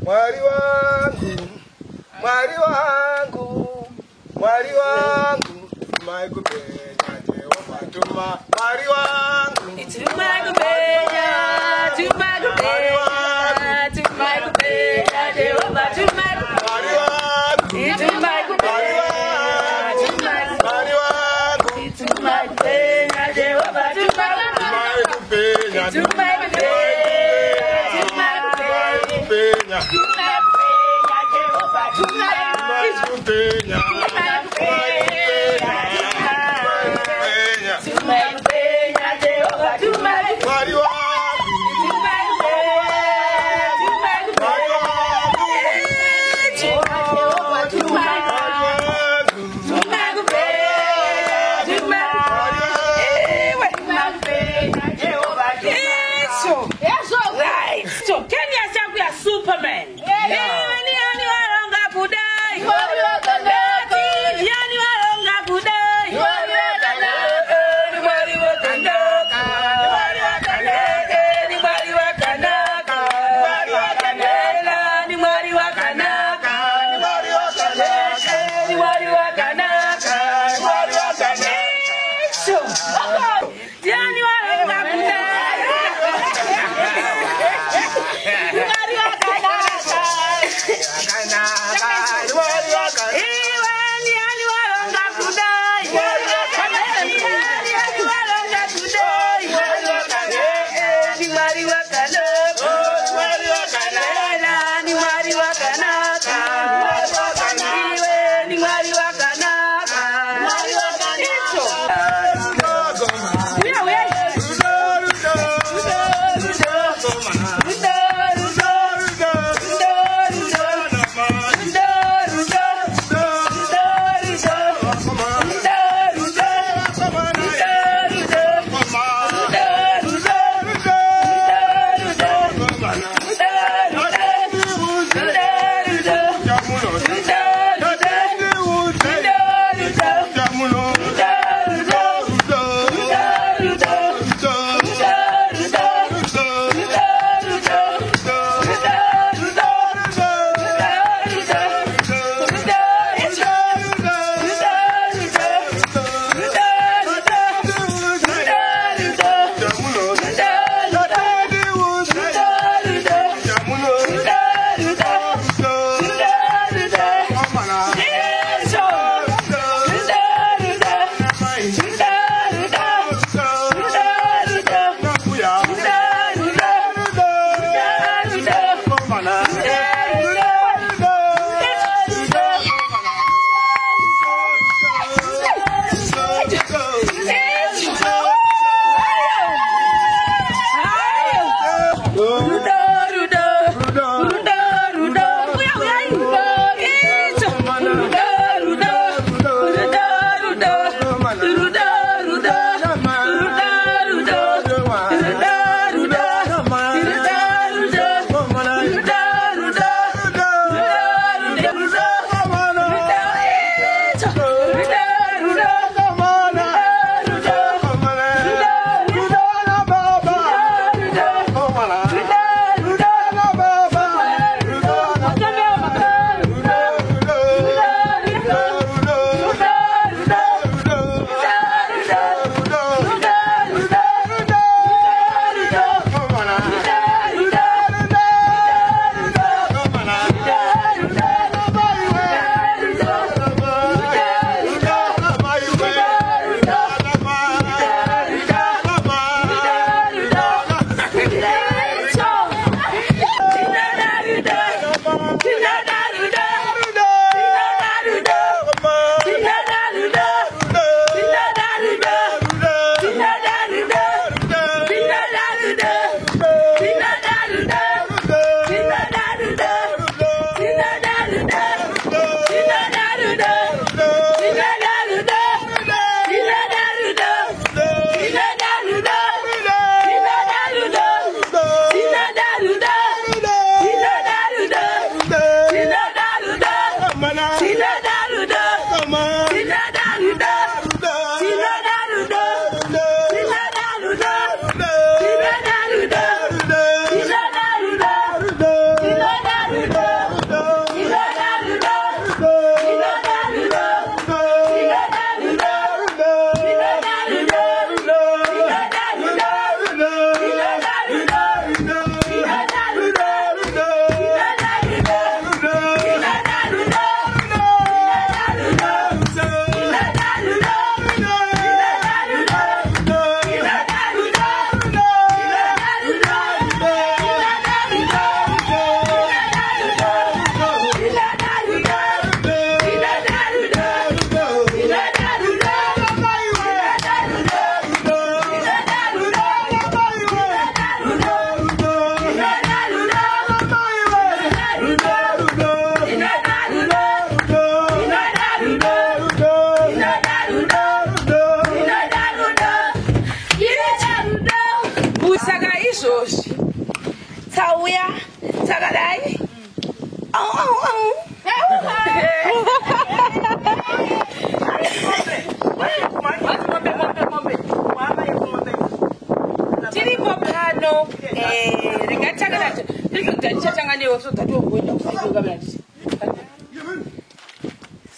Mwari wangu, mwari wangu, mwari wangu, tumai kupenya Jehova tuma. Mwari wangu, tumai kupenya, tumai kupenya, tumai kupenya Jehova tumai. Mwari wangu, tumai kupenya, mwari wangu, tumai kupenya Jehova tumai. tumai kupenya, tumai kupenya. Superman.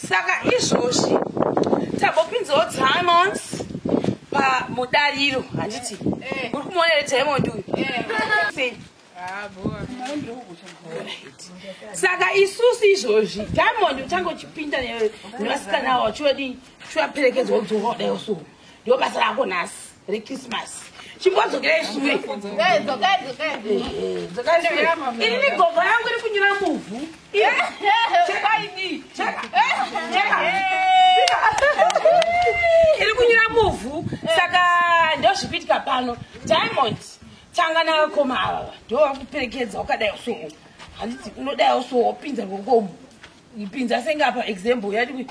Saka izvozvi tabopinzawo Diamonds pamudariro handiti uri kumuonera Diamond uyu saka isusu izvozvi Diamond uchange uchipinda nevasikana wavo chivaperekedzwa kudzoka kudai so ndo basa rako nhasi reChristmas chimbodzokerai sure ini migogo yangu iri kunyura muvhu iri kunyura muvhu saka ndozvipitika pano Diamond tanga navakoma ava ndo vakuperekedza wakadai so handiti unodai so wapinza ngokomo ipinza sengapa example yati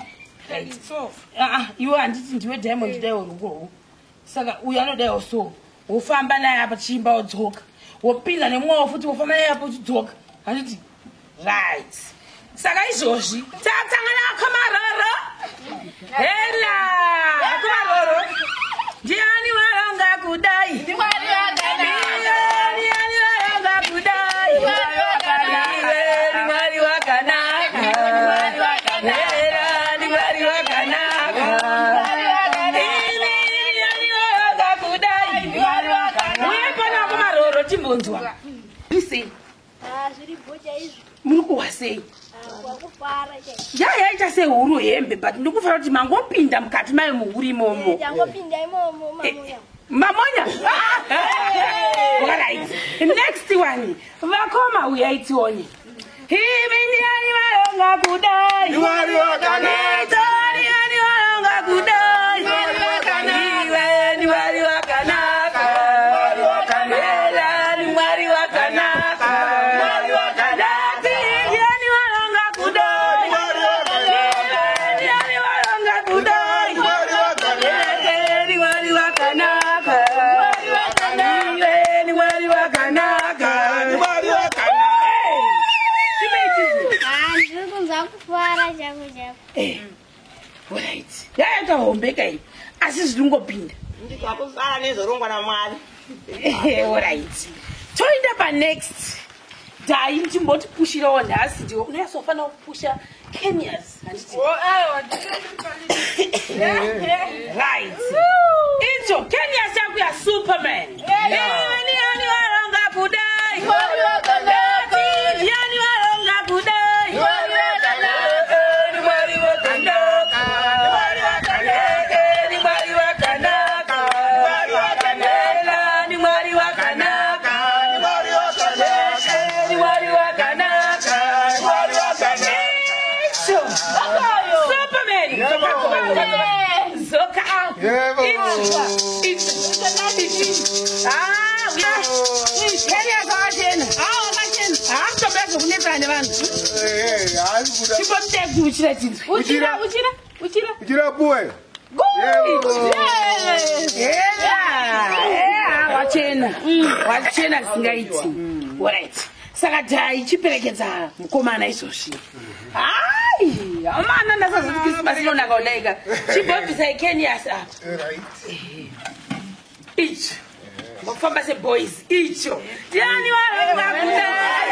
iwe handiti ndiwe Diamond dai uruko saka uyu anodai so wofamba naye apa chimba wodzoka wopinda nemwoyo futi wofamba naye apa uchidzoka handiti right saka izvozvi tatanga nakamaroro hela akamaroro ndiani varonga kudai ndiani varonga kudai mwari wakanaka hela ndi mwari wakanaka chimbonzwa ise muri kuwa sei yaita sehuru hembe but ndikufara kuti mangopinda mukati mayo muhuru imomo mamonya right next one vakoma uyaitione hivi ndiani varonga kudai Mwari wakanaka ndiani varonga kudai iwe ndi mwari wakanaka mwari wakanaka Fora jabu. Alright. Yaya tahombeka hii. Asi zilungopinda. Ndikapusana nezorongwa naMwari. Alright. Toinda pa next. Dai mchimboti pushirawo nhasi ndiwo unasofana kupusha Kenyas. Right. Icho Kenyas yakuya Superman. Ni waronga kudai. Yani waronga kudai. Uchira boy. Wachena singaiti. Alright. Saka dai chiperekedza mukomana izvozvi. Ai, amana ndasazi Christmas inonaka ulega. Chibobvisa Kenyas apa. Right. Icho. Mafamba se boys. Icho. Yani waronga kudai.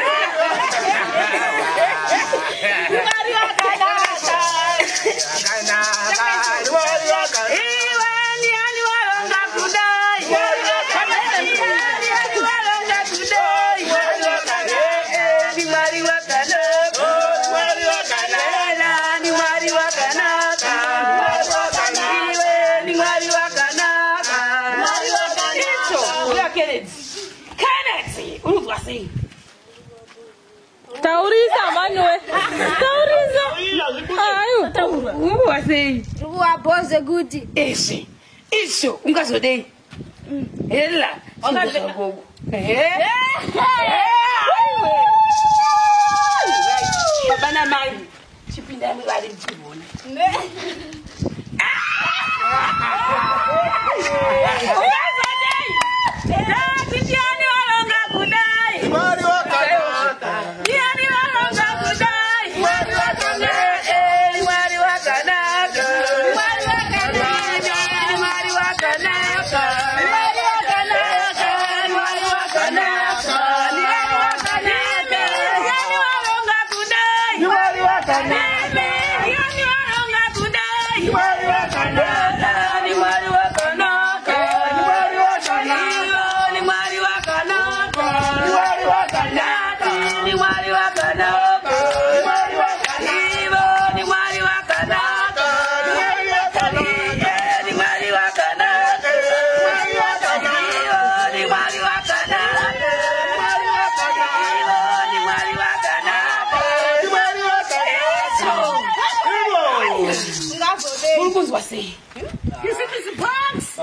Mwari wakanaka. Iwani yani waronga kudai. Taurisa manwe. Taurisa. Ayo. Wasi. Ruwa boze guti. Ese. Isso, ungazodei. Ela. Ongagogo. Bana mai. Chipinda mali mchibona.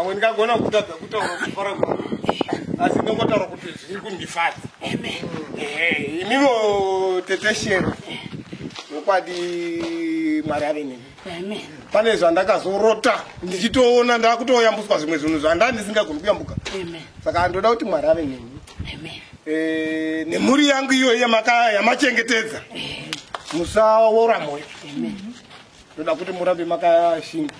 When I go now, put as no matter what you couldn't be fat. Amen. Nimo teteshero. Nopadi maravini. Amen. Pane zvandakazorota ndichitoona ndakutoyambuswa zvimwe zvinhu zvandandisingagoni kuyambuka. Amen. Saka ndoda kuti marave nini. Amen. Nemhuri yangu iyo yamachengetedza. Musaora moyo. Amen. Ndoda kuti murambe makashinga.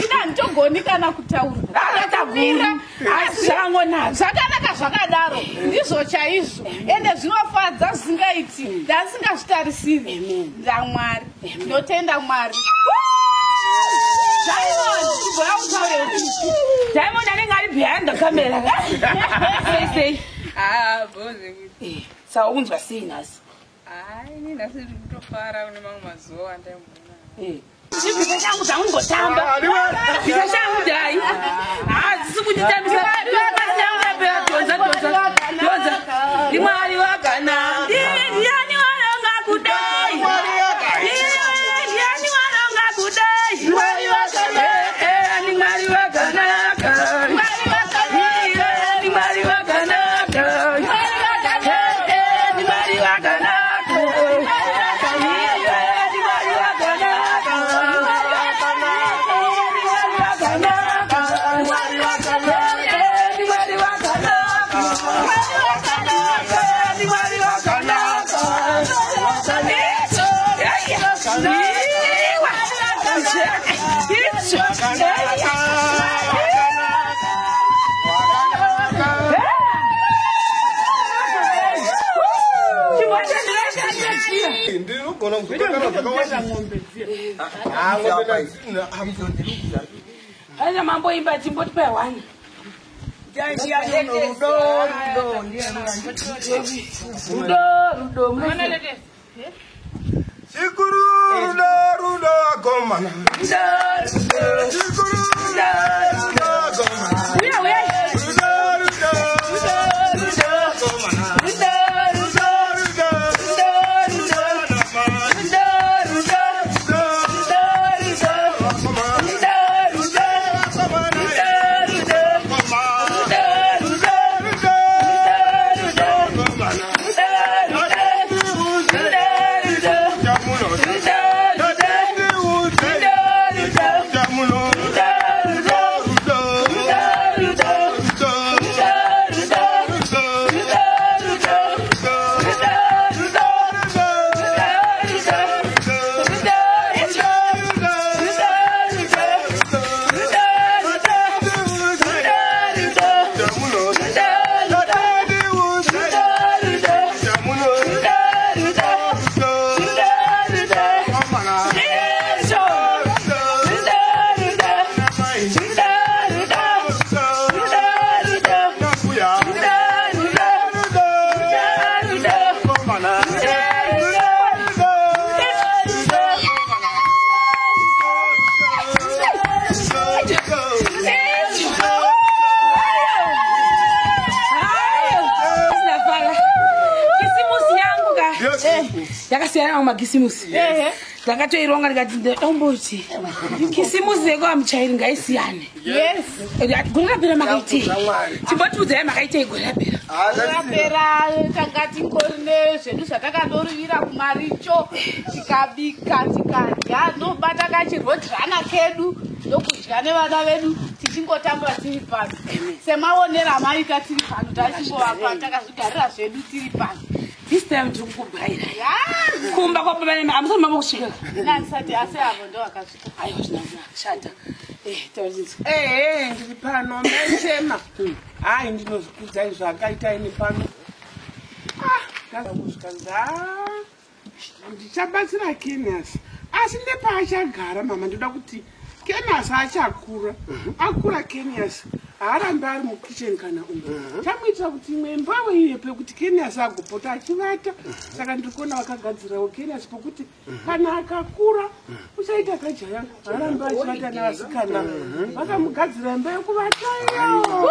Ina ntogoni kana kutaura. Akatagura. Asangona. Zvakanaka zvakadaro. Ndizvo chaizvo. Ende zvinofadza zvisingaiti. Ndasingazvitarisiri. Amen. NdaMwari. Ndotenda Mwari. Diamond anenge ari behind the camera. Say. Boze kuti. Sawa unzwa sei nasi? Ini ndasiri kutofara une mamwe mazuva andaimbona. Chipisa changu dzangotamba. Chipisa changu dai. Sikutitambisa. Doza. Imwari wakana. Yani waronga kudai. Yani waronga kudai. Imwari wakana. Imwari wakana. Imwari wakana. Imwari wakana. Imwari wakana. unoona kuzokatara zvakawanda. Haina mambo imba timboti pa 1. Rudo mwana lete. Chikuru rudo agomana. Chikuru rudo agomana. Uya we. Yakasiyana magisimusi. Ndakatoironga ndikati ndomboti. Kisimusi yeko amuchairi ngaisiyane. Yes. Gorapera makaite. Timbotudza makaite gorapera. Gorapera takati ngorine zvedu zvatakandorivira kumaricho tikabika tikadya ndobata kachirwodzana kedu ndokudya nevana vedu tichingotambura tiri pano. Semaonera maita tiri pano tachingova takazvigarira zvedu tiri pano. This time to go by. Kumba kwa baba I'm so mama kushika. Nansati ase avo ndo akasvika. Ayo shata. Tawazisi. Ndiri pano ndaichema. Hayi ndinozvikudza zvakaita ini pano. Ndaza kusvika ndichabatsira Kenias. Asi nepaachagara mama ndoda kuti Kenias achakura. Akura Kenias. Haarambi ari mukitchen kana umu. Tamuitira kuti imba weiye pekuti Kenias agopota achivata. Saka ndirikuona vakagadzirawo Kenias pekuti kana akakura uchaita kajaya. Haarambi achivata nevasikana. Vakamugadzira imba yekuvata iyo.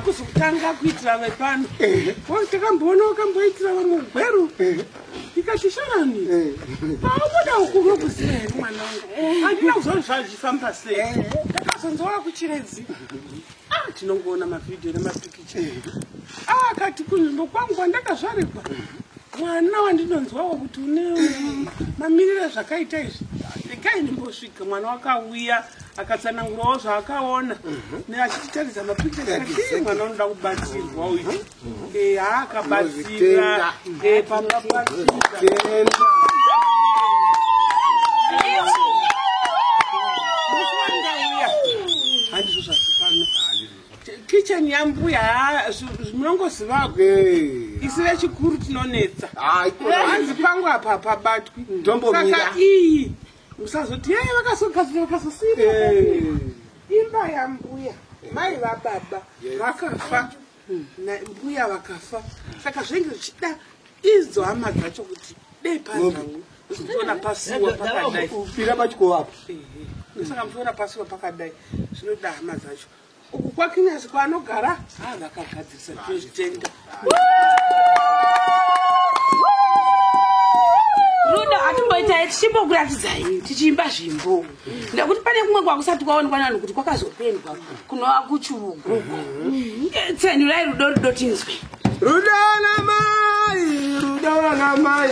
Kuzokutanga kuitira vepano. Takamboona wakamboitira vamwe gweru. Ikachishorani. Paubuda ukuno kuziva here mwana wangu. Handina kuziva zvazvifamba sei. Takazonzwa kuchiredzi. Tinongoona mavhidhiyo nemapikicha. Akati kunzvimbo kwangu kwandakazvarekwa. Mwana wandinonzwawo kuti une mamirire zvakaita izvi. Regai ndimbosvika mwana wakauya akatsanangurawo zvaakaona. Neachitaridza mapikicha akati mwana unoda kubatsirwa uyu. Akabatsira. Pakabatsira. Handizvo zvazvifana. Kitchen yambuya munongozivago. Isi vechikuru tinonetsa. Hanzi pangu apa pabatwi. Saka iyi musazoti yeye vakazogadzira vakazosira imba yambuya mai vababa vakafa mbuya vakafa saka zvinge zvichida idzo hama dzacho kuti dei pazvangu muchiona pasiwa pakadai kupira pachikovapo saka muchiona pasiwa pakadai zvinoda hama dzacho uku kwakinyasi kwaanogara vakagadzirisa zvitenda Ruda atimboita tichimbokuratidzai tichiimba zvimbo nekuti pane kumwe kwakusati kwaonekwa navanhu kuti kwakazopendwa kunova kuchurugwa tsenurai rudo tinzwe ruda namai ruda namai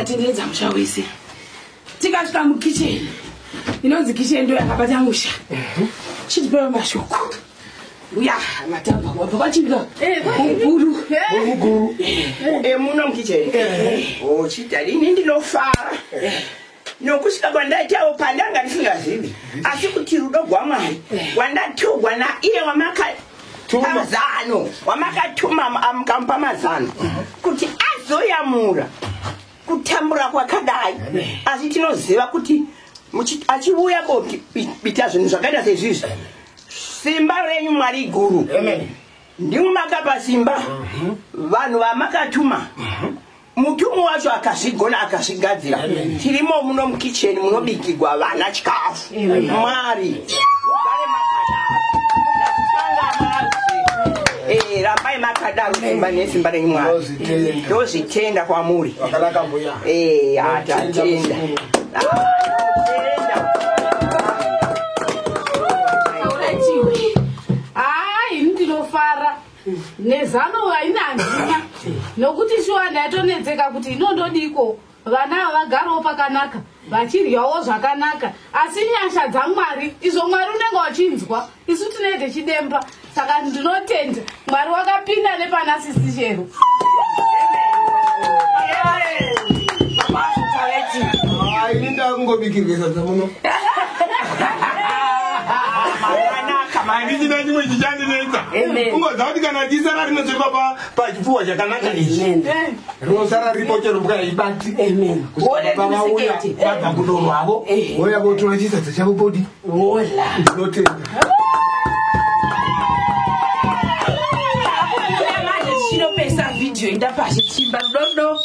tikatenderedza musha wese tikasvika mukicheni inonzi kicheni ndo yakabata musha chitipewa mashoko uya matamba wabva kwachivika muguru muno mukicheni chidalini ndinofara nokusvika kwandaitawo pandanga ndisingazivi asi kuti rudo rwamwari wandatogwa naiye wamakatuma mukamupa mazano kuti azoyamura kutambura kwakadai asi tinoziva kuti achiuya kobita zvinhu zvakaita sezvizvi simba renyu mwari guru ndimumakapa simba vanhu vamakatuma mutumu wacho akazvigona akazvigadzira tirimo muno mukicheni munobikirwa vana chikafu mwari rambai makadaro simba nesimba renyumwari ndozvitenda kwamuri atatenda ndinofara nezano vainanzina nokuti shuwa ndaitonetseka kuti inondodiko vana vagarawo pakanaka vachiryawo zvakanaka asi nyasha dzaMwari izvo Mwari unenge wachinzwa isu tinoite chidemba saka ndinotenda Mwari wakapinda nepana sisi chero inda kungobikirwa muno handisina chimwe chichandinetsa ungodza kuti kana chisara rinotsvekwa pachipfuwa chakanaka izvi rinosara ripo chero mukaibati pavauya vabva kudorwavo voya votora chisadza chavo podi ndinotenda chinopesa vhidhiyo enda pashi chimba rudodo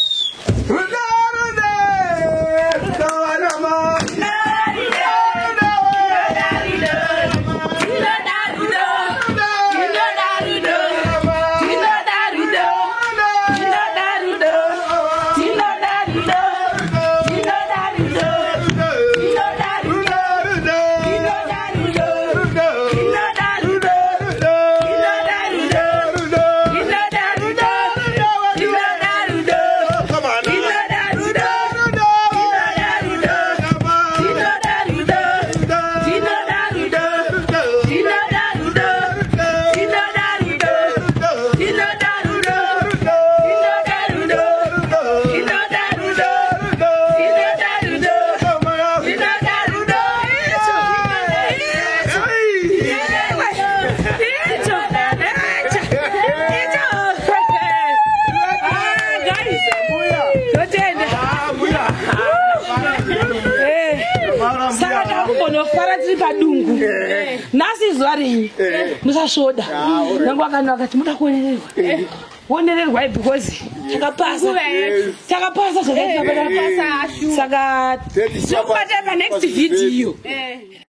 padungu nasi zuva renyu musasvoda nangu vakanhu vakati muda kuonererwa wonererwai because takapasa zvakaita saka tokubata panext video